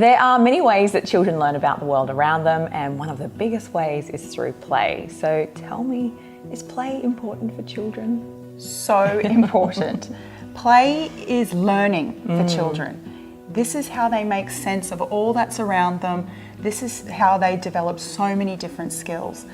There are many ways that children learn about the world around them, and one of the biggest ways is through play. So tell me, is play important for children? So important. Play is learning for children. This is how they make sense of all that's around them. This is how they develop so many different skills.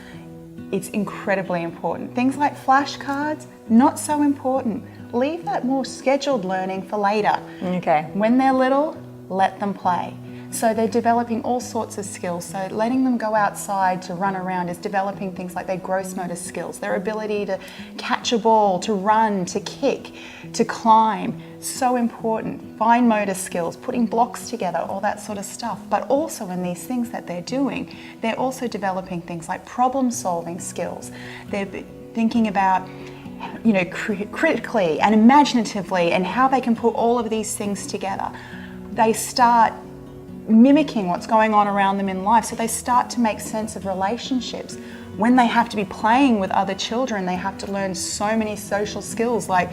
It's incredibly important. Things like flashcards, not so important. Leave that more scheduled learning for later. Okay. When they're little, let them play. So they're developing all sorts of skills. So letting them go outside to run around is developing things like their gross motor skills, their ability to catch a ball, to run, to kick, to climb. So important. Fine motor skills, putting blocks together, all that sort of stuff. But also in these things that they're doing, they're also developing things like problem solving skills. They're thinking about critically and imaginatively and how they can put all of these things together. They start mimicking what's going on around them in life, so they start to make sense of relationships. When they have to be playing with other children, they have to learn so many social skills like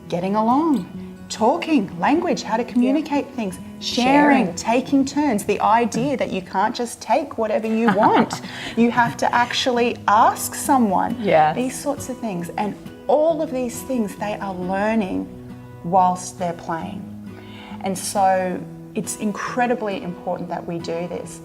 getting along, talking, language, how to communicate things, sharing, taking turns, the idea that you can't just take whatever you want. You have to actually ask someone. These sorts of things. And all of these things they are learning whilst they're playing. And so it's incredibly important that we do this.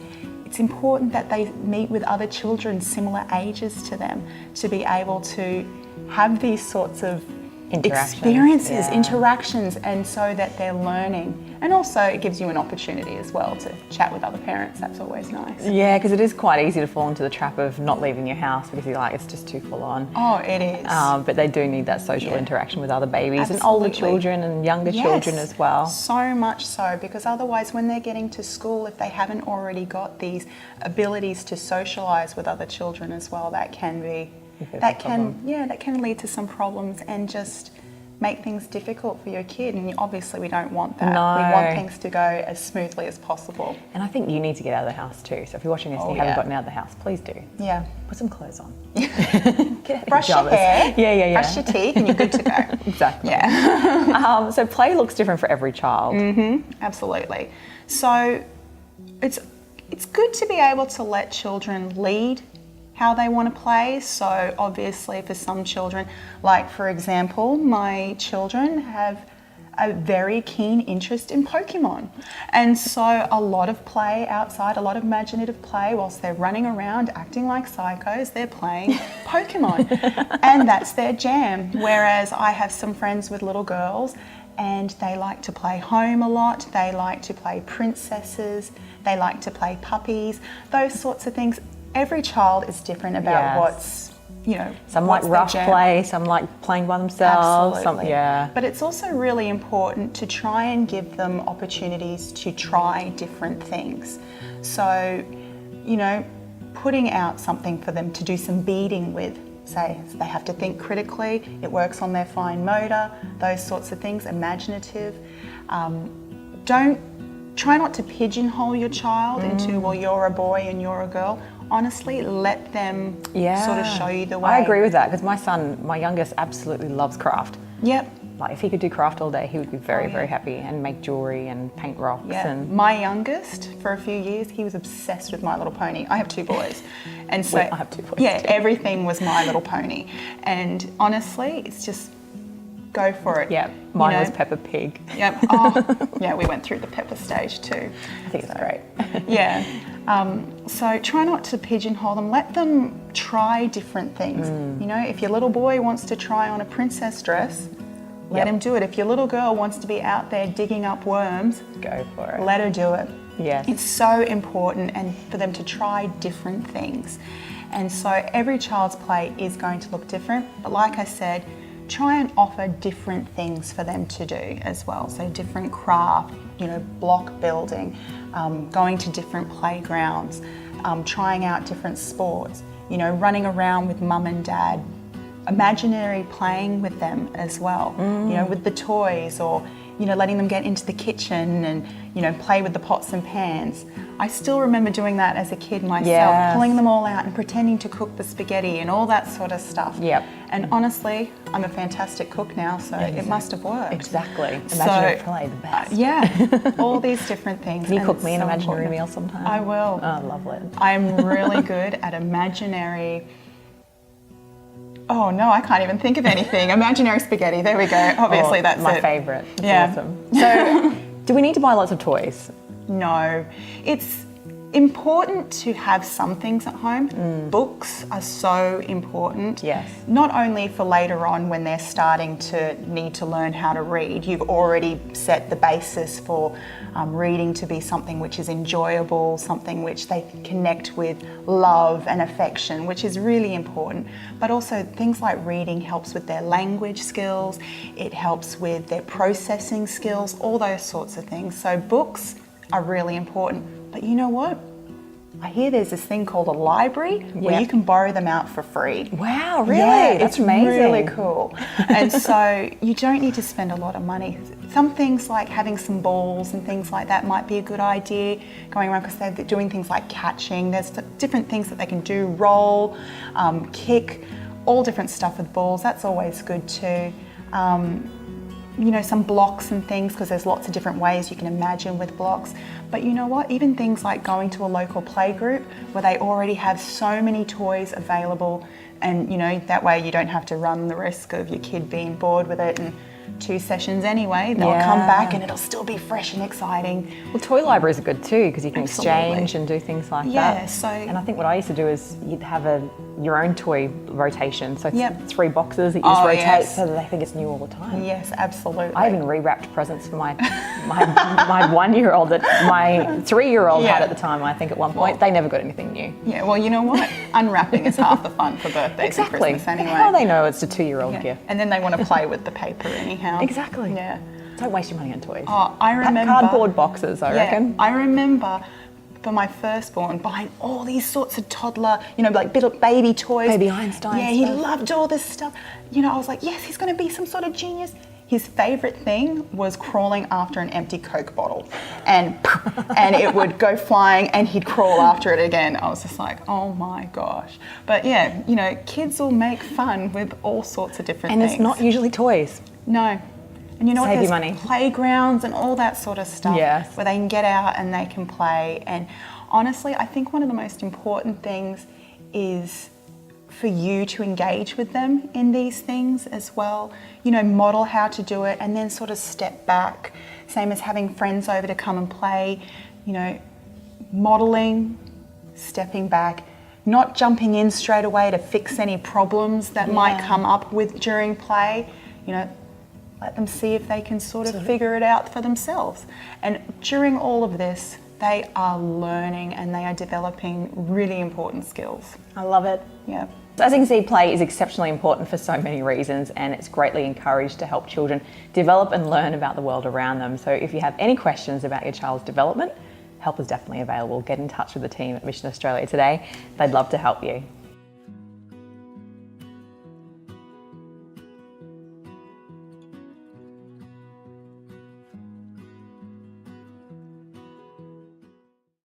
It's important that they meet with other children similar ages to them to be able to have these sorts of experiences, interactions, and so that they're learning. And also it gives you an opportunity as well to chat with other parents. That's always nice. Yeah, because it is quite easy to fall into the trap of not leaving your house because you're like, it's just too full on. Oh, it is. But they do need that social interaction with other babies and older children and younger children as well. So much so, because otherwise when they're getting to school, if they haven't already got these abilities to socialise with other children as well, that can lead to some problems and just make things difficult for your kid, and obviously we don't want that. No. We want things to go as smoothly as possible. And I think you need to get out of the house too. So if you're watching this and you haven't gotten out of the house, please do. Yeah. Put some clothes on. Brush your hair. Yeah. Brush your teeth and you're good to go. Exactly. Yeah. So play looks different for every child. Absolutely. So it's good to be able to let children lead how they want to play. So obviously for some children, like for example, my children have a very keen interest in Pokemon. And so a lot of play outside, a lot of imaginative play whilst they're running around acting like psychos, they're playing Pokemon. And that's their jam. Whereas I have some friends with little girls and they like to play home a lot, they like to play princesses, they like to play puppies, those sorts of things. Every child is different about what's, some like rough play, some like playing by themselves. Absolutely. But it's also really important to try and give them opportunities to try different things. So, putting out something for them to do some beading with, say, so they have to think critically, it works on their fine motor, those sorts of things, imaginative. Try not to pigeonhole your child into, well, you're a boy and you're a girl. Honestly, let them sort of show you the way. I agree with that because my son, my youngest, absolutely loves craft. Yep. Like if he could do craft all day, he would be very, very happy and make jewellery and paint rocks. Yeah. And my youngest, for a few years, he was obsessed with My Little Pony. I have two boys. And so I have two boys too. Everything was My Little Pony. And honestly, it's just go for it. Yeah, mine was Peppa Pig. Yep. Oh, yeah, we went through the Peppa stage too. I think it's great. Yeah. So try not to pigeonhole them. Let them try different things. If your little boy wants to try on a princess dress, let him do it. If your little girl wants to be out there digging up worms, go for it. Let her do it. Yes. It's so important and for them to try different things. And so every child's play is going to look different. But like I said, try and offer different things for them to do as well. So different craft, block building, going to different playgrounds, trying out different sports, running around with mum and dad, imaginary playing with them as well, with the toys, or letting them get into the kitchen and, play with the pots and pans. I still remember doing that as a kid myself, Yes. pulling them all out and pretending to cook the spaghetti and all that sort of stuff. Yep. And honestly, I'm a fantastic cook now, so it must have worked. Exactly. Imaginary play, the best. Yeah, all these different things. Can you and cook it's me an so imaginary important. meal sometime? I will. Oh, lovely. I'm really good at imaginary. Oh no, I can't even think of anything. Imaginary spaghetti. There we go. Obviously, that's my it. favourite. It's Yeah. awesome. So, do we need to buy lots of toys? No, it's important to have some things at home. Books are so important. Yes. Not only for later on when they're starting to need to learn how to read, you've already set the basis for reading to be something which is enjoyable, something which they connect with love and affection, which is really important. But also things like reading helps with their language skills, it helps with their processing skills, all those sorts of things. So books are really important. But you know what? I hear there's this thing called a library where Yep. you can borrow them out for free. Wow, really? Yeah, That's it's amazing. really cool. And so you don't need to spend a lot of money. Some things like having some balls and things like that might be a good idea going around because they're doing things like catching. There's different things that they can do, roll, kick, all different stuff with balls. That's always good too. Some blocks and things because there's lots of different ways you can imagine with blocks. But you know what? Even things like going to a local playgroup where they already have so many toys available and, that way you don't have to run the risk of your kid being bored with it and 2 sessions anyway. They'll come back and it'll still be fresh and exciting. Well, toy libraries are good too because you can Absolutely. exchange and do things like Yeah, that. so- and I think what I used to do is you'd have your own toy rotation. So it's Yep. 3 boxes that you just Oh, rotate yes. so that they think it's new all the time. Yes, absolutely. I even rewrapped presents for my 1-year-old that my 3-year-old Yeah. had at the time. I think at one point they never got anything new. Yeah, well, you know what? Unwrapping is half the fun for birthdays Exactly. and Christmas anyway. How do they know it's a 2-year-old Yeah. gift? And then they want to play with the paper anyhow. Exactly. Yeah. Don't waste your money on toys. Oh, I remember. Cardboard boxes, I reckon. I remember for my firstborn buying all these sorts of toddler, like little baby toys. Baby Einstein Yeah, he stuff. loved all this stuff. I was like, yes, he's going to be some sort of genius. His favourite thing was crawling after an empty Coke bottle, and it would go flying, and he'd crawl after it again. I was just like, oh my gosh! But yeah, kids will make fun with all sorts of different And things. it's not usually toys. No. And you know what? Save your There's money. playgrounds and all that sort of stuff Yes. where they can get out and they can play. And honestly, I think one of the most important things is for you to engage with them in these things as well. Model how to do it and then sort of step back. Same as having friends over to come and play. Modeling, stepping back, not jumping in straight away to fix any problems that might come up with during play. Let them see if they can sort of figure it out for themselves. And during all of this, they are learning and they are developing really important skills. I love it. Yeah. So as you can see, play is exceptionally important for so many reasons, and it's greatly encouraged to help children develop and learn about the world around them. So if you have any questions about your child's development, help is definitely available. Get in touch with the team at Mission Australia today. They'd love to help you.